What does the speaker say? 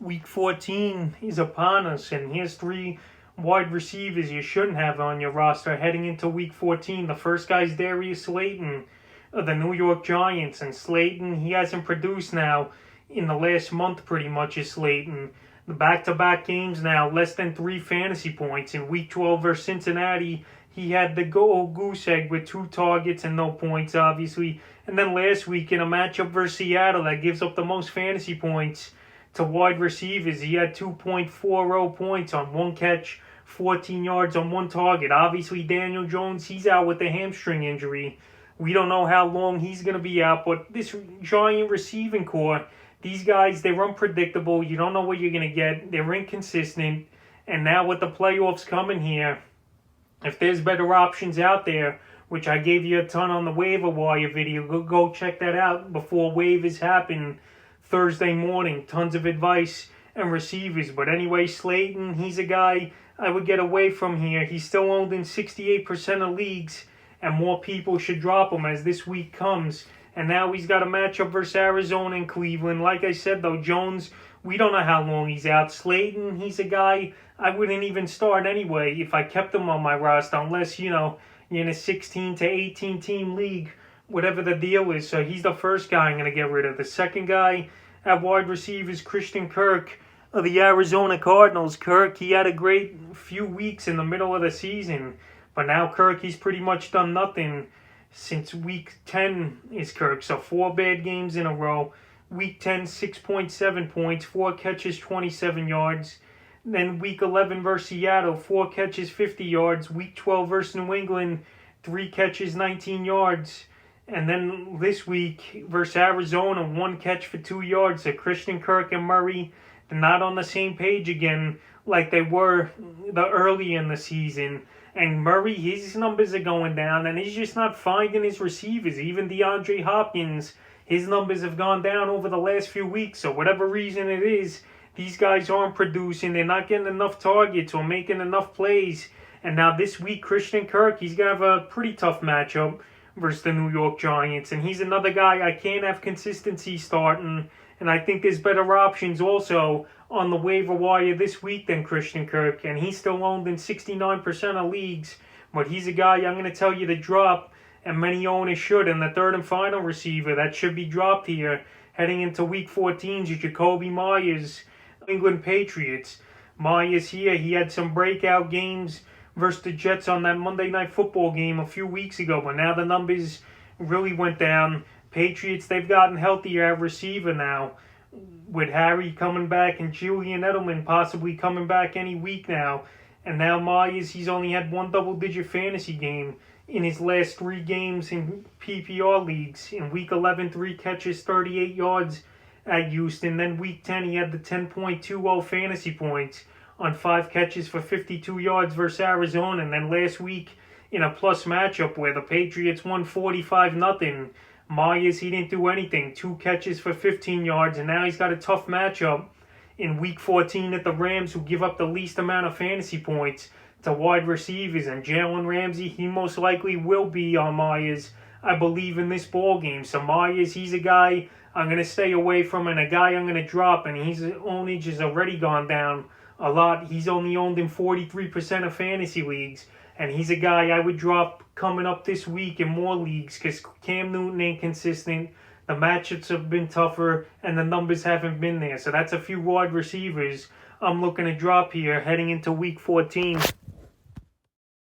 Week 14 is upon us, and here's three wide receivers you shouldn't have on your roster heading into Week 14. The first guy is Darius Slayton of the New York Giants, and Slayton, he hasn't produced now in the last month pretty much is Slayton. The back-to-back games now, less than 3 fantasy points. In Week 12 versus Cincinnati, he had the goose egg with 2 targets and no points, obviously. And then last week in a matchup versus Seattle that gives up the most fantasy points to wide receivers, he had 2.40 points on 1 catch, 14 yards on 1 target. Obviously, Daniel Jones, he's out with a hamstring injury. We don't know how long he's going to be out, but this Giant receiving core, these guys, they're unpredictable. You don't know what you're going to get. They're inconsistent. And now with the playoffs coming here, if there's better options out there, which I gave you a ton on the waiver wire video, go check that out before waivers happen Thursday morning. Tons of advice and receivers. But anyway, Slayton, he's a guy I would get away from here. He's still owned in 68% of leagues, and more people should drop him as this week comes. And now he's got a matchup versus Arizona and Cleveland. Like I said, though, Jones, we don't know how long he's out. Slayton, he's a guy I wouldn't even start anyway if I kept him on my roster, unless, you're in a 16 to 18 team league, whatever the deal is. So he's the first guy I'm going to get rid of. The second guy at wide receiver is Christian Kirk of the Arizona Cardinals. Kirk, he had a great few weeks in the middle of the season, but now Kirk, he's pretty much done nothing since Week 10 is Kirk. So 4 bad games in a row. Week 10, 6.7 points, 4 catches, 27 yards. Then Week 11 versus Seattle, 4 catches, 50 yards. Week 12 versus New England, 3 catches, 19 yards. And then this week versus Arizona, 1 catch for 2 yards. So Christian Kirk and Murray, they're not on the same page again like they were early in the season. And Murray, his numbers are going down, and he's just not finding his receivers. Even DeAndre Hopkins, his numbers have gone down over the last few weeks. So whatever reason it is, these guys aren't producing. They're not getting enough targets or making enough plays. And now this week, Christian Kirk, he's going to have a pretty tough matchup versus the New York Giants. And he's another guy I can't have consistency starting. And I think there's better options also on the waiver wire this week than Christian Kirk. And he's still owned in 69% of leagues. But he's a guy I'm going to tell you to drop, and many owners should. And the third and final receiver that should be dropped here heading into Week 14 is Jacoby Myers, England Patriots. Myers here, he had some breakout games versus the Jets on that Monday Night Football game a few weeks ago, but now the numbers really went down. Patriots, they've gotten healthier at receiver now, with Harry coming back and Julian Edelman possibly coming back any week now. And now Myers, he's only had 1 double-digit fantasy game in his last 3 games in PPR leagues. In Week 11, 3 catches, 38 yards at Houston. Then Week 10, he had the 10.20 fantasy points on 5 catches for 52 yards versus Arizona. And then last week, in a plus matchup where the Patriots won 45-0, Myers, he didn't do anything. 2 catches for 15 yards, and now he's got a tough matchup in Week 14 at the Rams, who give up the least amount of fantasy points to wide receivers. And Jalen Ramsey, he most likely will be on Myers, I believe, in this ball game. So Myers, he's a guy I'm going to stay away from, and a guy I'm going to drop, and his ownage has already gone down a lot. He's only owned in 43% of fantasy leagues, and he's a guy I would drop coming up this week in more leagues because Cam Newton ain't consistent. The matchups have been tougher, and the numbers haven't been there. So that's a few wide receivers I'm looking to drop here heading into Week 14.